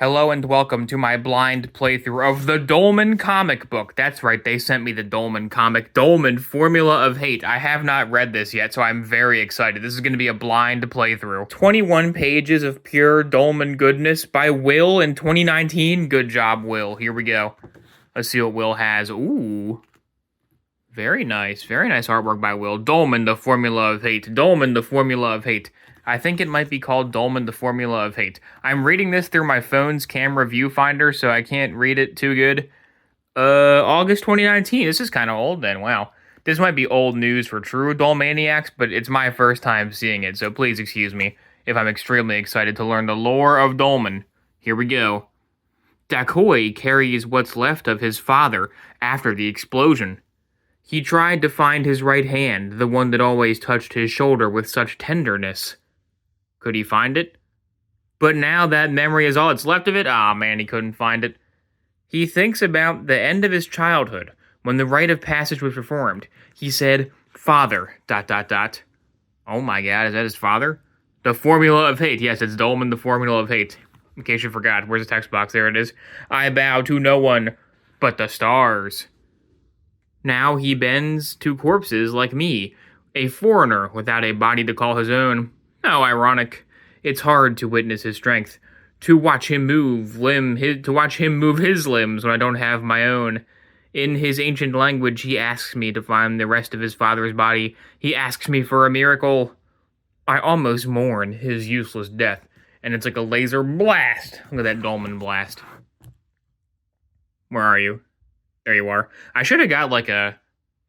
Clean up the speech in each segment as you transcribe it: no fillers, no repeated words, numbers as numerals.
Hello and welcome to my blind playthrough of the Dolmen comic book. That's right, they sent me the Dolmen comic, Dolmen Formula of Hate. I have not read this yet, so I'm very excited. This is going to be a blind playthrough. 21 pages of pure Dolmen goodness by Will in 2019. Good job, Will. Here we go. Let's see what Will has. Ooh. Very nice artwork by Will. Dolmen, the Formula of Hate. Dolmen, the Formula of Hate. I think it might be called Dolmen, the Formula of Hate. I'm reading this through my phone's camera viewfinder, so I can't read it too good. August 2019. This is kind of old then. Wow. This might be old news for true Dolmaniacs, but it's my first time seeing it, so please excuse me if I'm extremely excited to learn the lore of Dolmen. Here we go. Dacoy carries what's left of his father after the explosion. He tried to find his right hand, the one that always touched his shoulder with such tenderness. Could he find it? But now that memory is all that's left of it, man, he couldn't find it. He thinks about the end of his childhood, when the rite of passage was performed. He said, "Father, ... Oh my god, is that his father? The Formula of Hate. Yes, it's Dolmen, the Formula of Hate. In case you forgot, where's the text box? There it is. I bow to no one but the stars. Now he bends to corpses like me, a foreigner without a body to call his own. How ironic. It's hard to witness his strength, to watch him move his limbs when I don't have my own. In his ancient language, he asks me to find the rest of his father's body. He asks me for a miracle. I almost mourn his useless death, and it's like a laser blast. Look at that Dolmen blast. Where are you? There you are. I should have got like a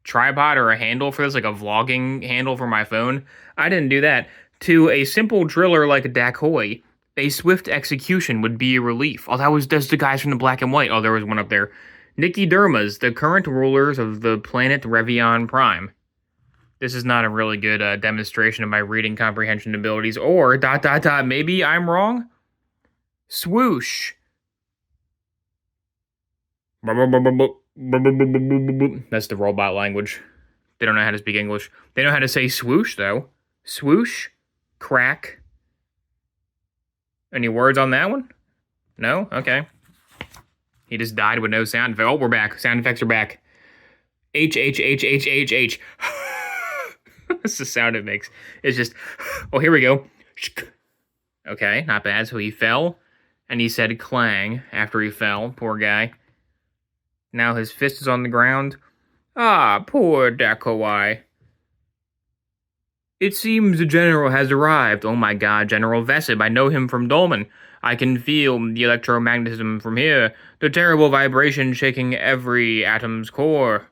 tripod or a handle for this, like a vlogging handle for my phone. I didn't do that. To a simple driller like Dacoy, a swift execution would be a relief. Oh, that's the guys from the black and white. Oh, there was one up there. Nicky Dermas, the current rulers of the planet Revion Prime. This is not a really good demonstration of my reading comprehension abilities. Or, ... maybe I'm wrong? Swoosh. That's the robot language. They don't know how to speak English. They know how to say swoosh, though. Swoosh. Crack. Any words on that one? No? Okay. He just died with no sound effect. Oh, we're back. Sound effects are back. H. That's the sound it makes. It's just, oh, here we go. Okay, not bad. So he fell, and he said clang after he fell. Poor guy. Now his fist is on the ground. Ah, poor Dacoy. It seems the general has arrived. Oh my god, General Vesib. I know him from Dolmen. I can feel the electromagnetism from here. The terrible vibration shaking every atom's core.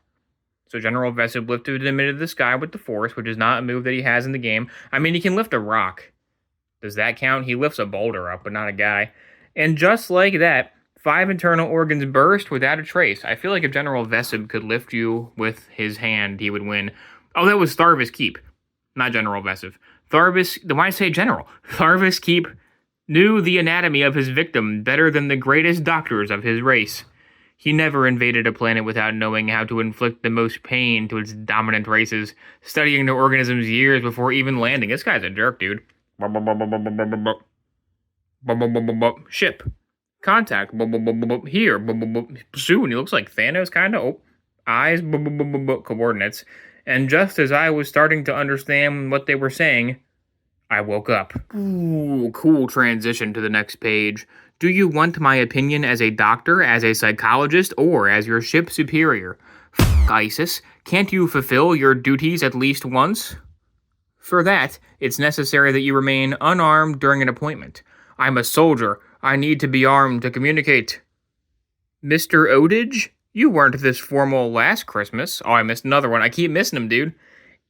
So General Vesib lifted him into the sky with the force, which is not a move that he has in the game. I mean, he can lift a rock. Does that count? He lifts a boulder up, but not a guy. And just like that, 5 internal organs burst without a trace. I feel like if General Vesib could lift you with his hand, he would win. Oh, that was Tharvis Keep. Not General Vesib. Why I say General? Tharvis Keep knew the anatomy of his victim better than the greatest doctors of his race. He never invaded a planet without knowing how to inflict the most pain to its dominant races, studying the organisms years before even landing. This guy's a jerk, dude. Ship. Contact. Here. Soon. He looks like Thanos, kind of. Oh. Eyes. Coordinates. And just as I was starting to understand what they were saying, I woke up. Ooh, cool transition to the next page. Do you want my opinion as a doctor, as a psychologist, or as your ship superior? ISIS, can't you fulfill your duties at least once? For that, it's necessary that you remain unarmed during an appointment. I'm a soldier. I need to be armed to communicate. Mr. Odage? You weren't this formal last Christmas. Oh, I missed another one. I keep missing them, dude.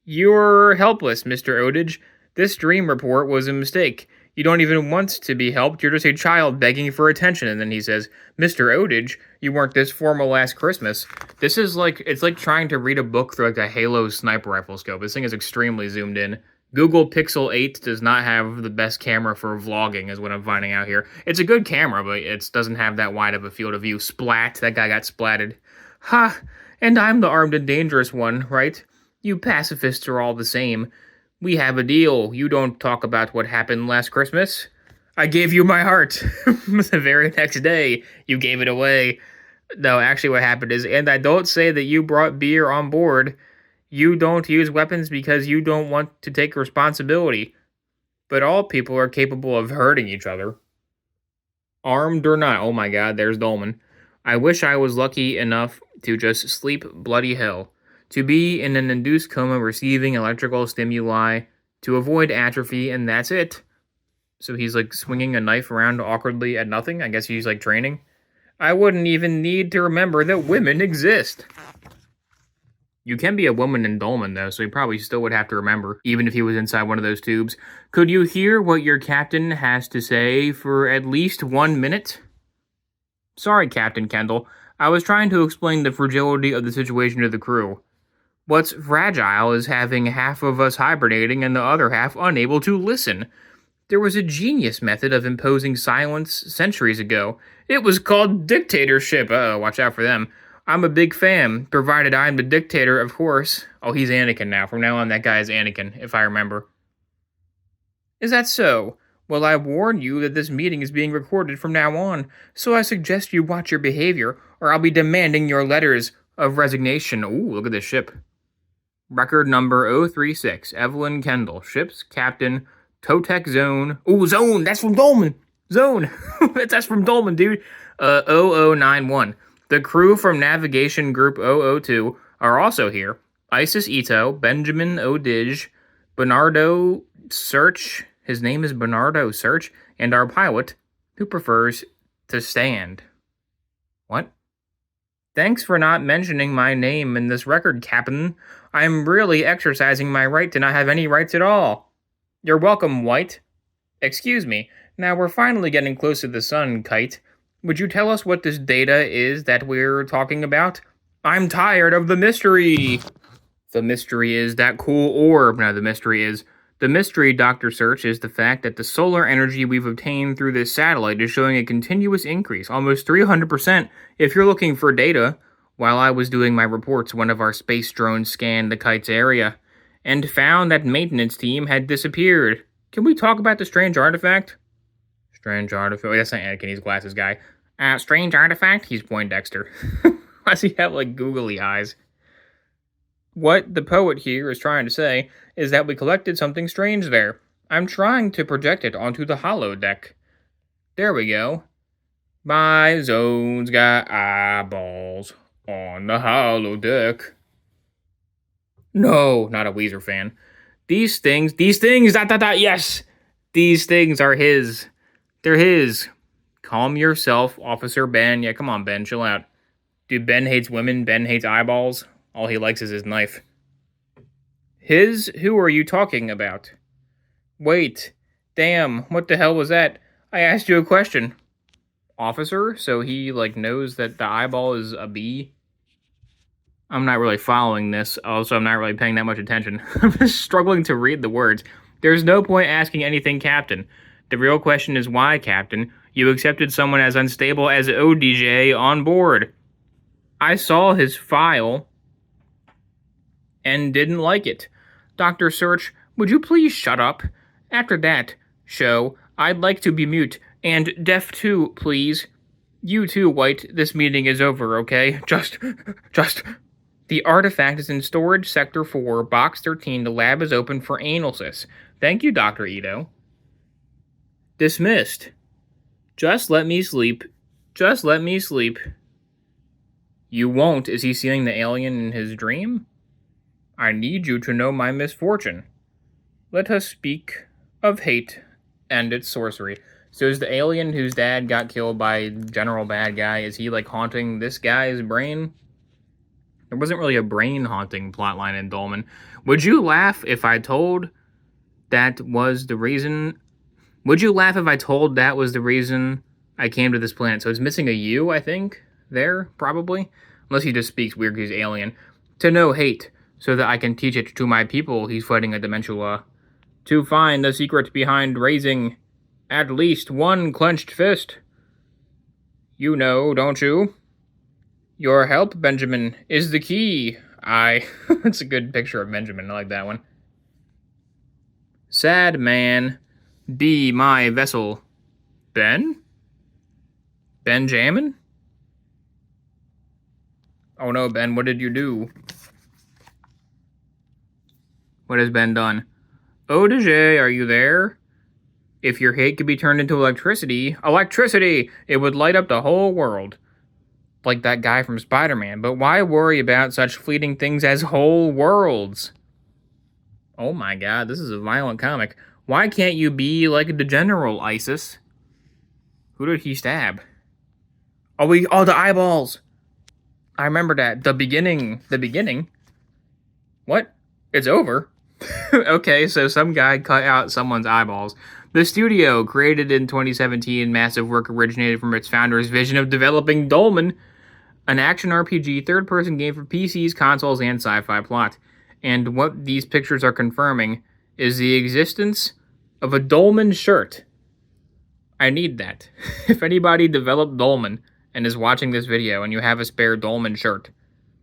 You're helpless, Mr. Odage. This dream report was a mistake. You don't even want to be helped. You're just a child begging for attention. And then he says, Mr. Odage, you weren't this formal last Christmas. This is like, it's like trying to read a book through like a Halo sniper rifle scope. This thing is extremely zoomed in. Google Pixel 8 does not have the best camera for vlogging, is what I'm finding out here. It's a good camera, but it doesn't have that wide of a field of view. Splat. That guy got splatted. Ha! And I'm the armed and dangerous one, right? You pacifists are all the same. We have a deal. You don't talk about what happened last Christmas. I gave you my heart. The very next day, you gave it away. No, actually, what happened is, and I don't say that you brought beer on board. You don't use weapons because you don't want to take responsibility. But all people are capable of hurting each other. Armed or not. Oh my god, there's Dolmen. I wish I was lucky enough to just sleep bloody hell. To be in an induced coma receiving electrical stimuli to avoid atrophy, and that's it. So he's like swinging a knife around awkwardly at nothing. I guess he's like training. I wouldn't even need to remember that women exist. You can be a woman in Dolmen, though, so he probably still would have to remember, even if he was inside one of those tubes. Could you hear what your captain has to say for at least 1 minute? Sorry, Captain Kendall. I was trying to explain the fragility of the situation to the crew. What's fragile is having half of us hibernating and the other half unable to listen. There was a genius method of imposing silence centuries ago. It was called dictatorship. Uh-oh, watch out for them. I'm a big fan, provided I'm the dictator, of course. Oh, he's Anakin now. From now on, that guy is Anakin, if I remember. Is that so? Well, I warn you that this meeting is being recorded from now on, so I suggest you watch your behavior, or I'll be demanding your letters of resignation. Ooh, look at this ship. Record number 036, Evelyn Kendall, ship's captain, Totec Zone. Ooh, Zone, that's from Dolmen. Zone, that's from Dolmen, dude. 0091. The crew from Navigation Group 002 are also here. Isis Ito, Benjamin O'Dij, Bernardo Search, his name is Bernardo Search, and our pilot, who prefers to stand. What? Thanks for not mentioning my name in this record, Captain. I'm really exercising my right to not have any rights at all. You're welcome, White. Excuse me. Now we're finally getting close to the sun, Kite. Would you tell us what this data is that we're talking about? I'm tired of the mystery. The mystery is that cool orb. No, the mystery, Dr. Search, is the fact that the solar energy we've obtained through this satellite is showing a continuous increase, almost 300%. If you're looking for data, while I was doing my reports, one of our space drones scanned the Kite's area and found that maintenance team had disappeared. Can we talk about the strange artifact? Strange artifact. Oh, that's not Anakin, he's glasses guy. Strange artifact? He's Poindexter. Why does he have, like, googly eyes? What the poet here is trying to say is that we collected something strange there. I'm trying to project it onto the holodeck. There we go. My zone's got eyeballs on the holodeck. No, not a Weezer fan. These things, yes! These things are his. They're his. Calm yourself, Officer Ben. Yeah, come on, Ben, chill out. Dude, Ben hates women, Ben hates eyeballs. All he likes is his knife. His? Who are you talking about? Wait. Damn, what the hell was that? I asked you a question. Officer? So he, like, knows that the eyeball is a bee? I'm not really following this. Also, I'm not really paying that much attention. I'm just struggling to read the words. There's no point asking anything, Captain. The real question is why, Captain, you accepted someone as unstable as ODJ on board. I saw his file and didn't like it. Dr. Search, would you please shut up? After that show, I'd like to be mute, and deaf too, please. You too, White, this meeting is over, okay? Just. The artifact is in Storage Sector 4, Box 13. The lab is open for analysis. Thank you, Dr. Ito. Dismissed. Just let me sleep. Just let me sleep. You won't. Is he seeing the alien in his dream? I need you to know my misfortune. Let us speak of hate and its sorcery. So is the alien whose dad got killed by General Bad Guy, is he, like, haunting this guy's brain? There wasn't really a brain-haunting plotline in Dolmen. Would you laugh if I told that was the reason... Would you laugh if I told that was the reason I came to this planet? So it's missing a U, I think, there, probably. Unless he just speaks weird because he's alien. To know hate, so that I can teach it to my people, he's fighting a Dementula. To find the secret behind raising at least one clenched fist. You know, don't you? Your help, Benjamin, is the key. That's a good picture of Benjamin. I like that one. Sad man, be my vessel. Ben? Benjamin? Oh no, Ben, what did you do? What has Ben done? Odaje, are you there? If your hate could be turned into electricity, it would light up the whole world. Like that guy from Spider-Man, but why worry about such fleeting things as whole worlds? Oh my god, this is a violent comic. Why can't you be like the General, Isis? Who did he stab? Oh, the eyeballs! I remember that. The beginning. What? It's over? Okay, so some guy cut out someone's eyeballs. The studio, created in 2017, massive work originated from its founder's vision of developing Dolmen, an action RPG third-person game for PCs, consoles, and sci-fi plot. And what these pictures are confirming is the existence of a Dolmen shirt. I need that. If anybody developed Dolmen and is watching this video and you have a spare Dolmen shirt,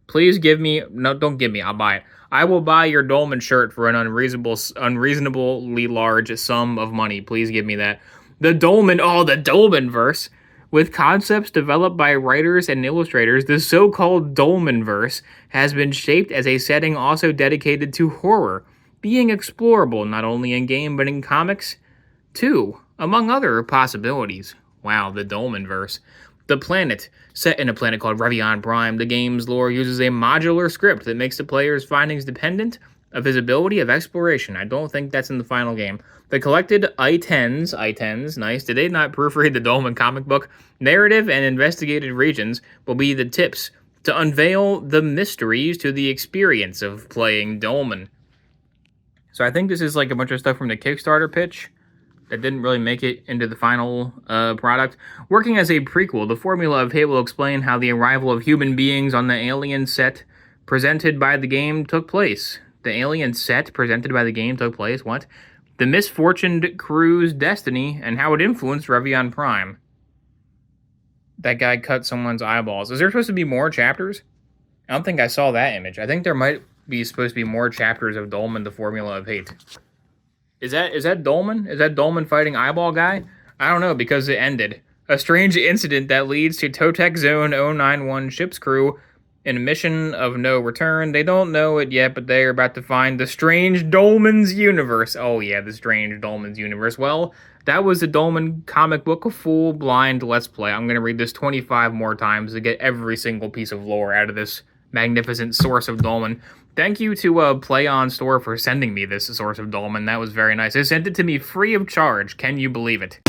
please give me... No, don't give me. I'll buy it. I will buy your Dolmen shirt for an unreasonably large sum of money. Please give me that. The Dolmen verse. With concepts developed by writers and illustrators, the so-called Dolmen verse has been shaped as a setting also dedicated to horror, being explorable not only in game but in comics too, among other possibilities. Wow, the Dolmen verse. The planet, set in a planet called Revion Prime, the game's lore uses a modular script that makes the player's findings dependent of his ability of exploration. I don't think that's in the final game. The collected items, nice. Did they not proofread the Dolmen comic book? Narrative and investigated regions will be the tips to unveil the mysteries to the experience of playing Dolmen. So I think this is like a bunch of stuff from the Kickstarter pitch that didn't really make it into the final product. Working as a prequel, the formula of Hate will explain how the arrival of human beings on the alien set presented by the game took place. The alien set presented by the game took place? What? The misfortuned crew's destiny and how it influenced Revion Prime. That guy cut someone's eyeballs. Is there supposed to be more chapters? I don't think I saw that image. I think there might be supposed to be more chapters of Dolmen, the Formula of Hate. Is that Dolmen? Is that Dolmen fighting Eyeball Guy? I don't know, because it ended. A strange incident that leads to Totec Zone 091 ship's crew in a mission of no return. They don't know it yet, but they are about to find the strange Dolmen's universe. Oh yeah, the strange Dolmen's universe. Well, that was the Dolmen comic book, a full blind Let's Play. I'm going to read this 25 more times to get every single piece of lore out of this magnificent source of Dolmen. Thank you to Play On Store for sending me this source of Dolmen. That was very nice. They sent it to me free of charge. Can you believe it?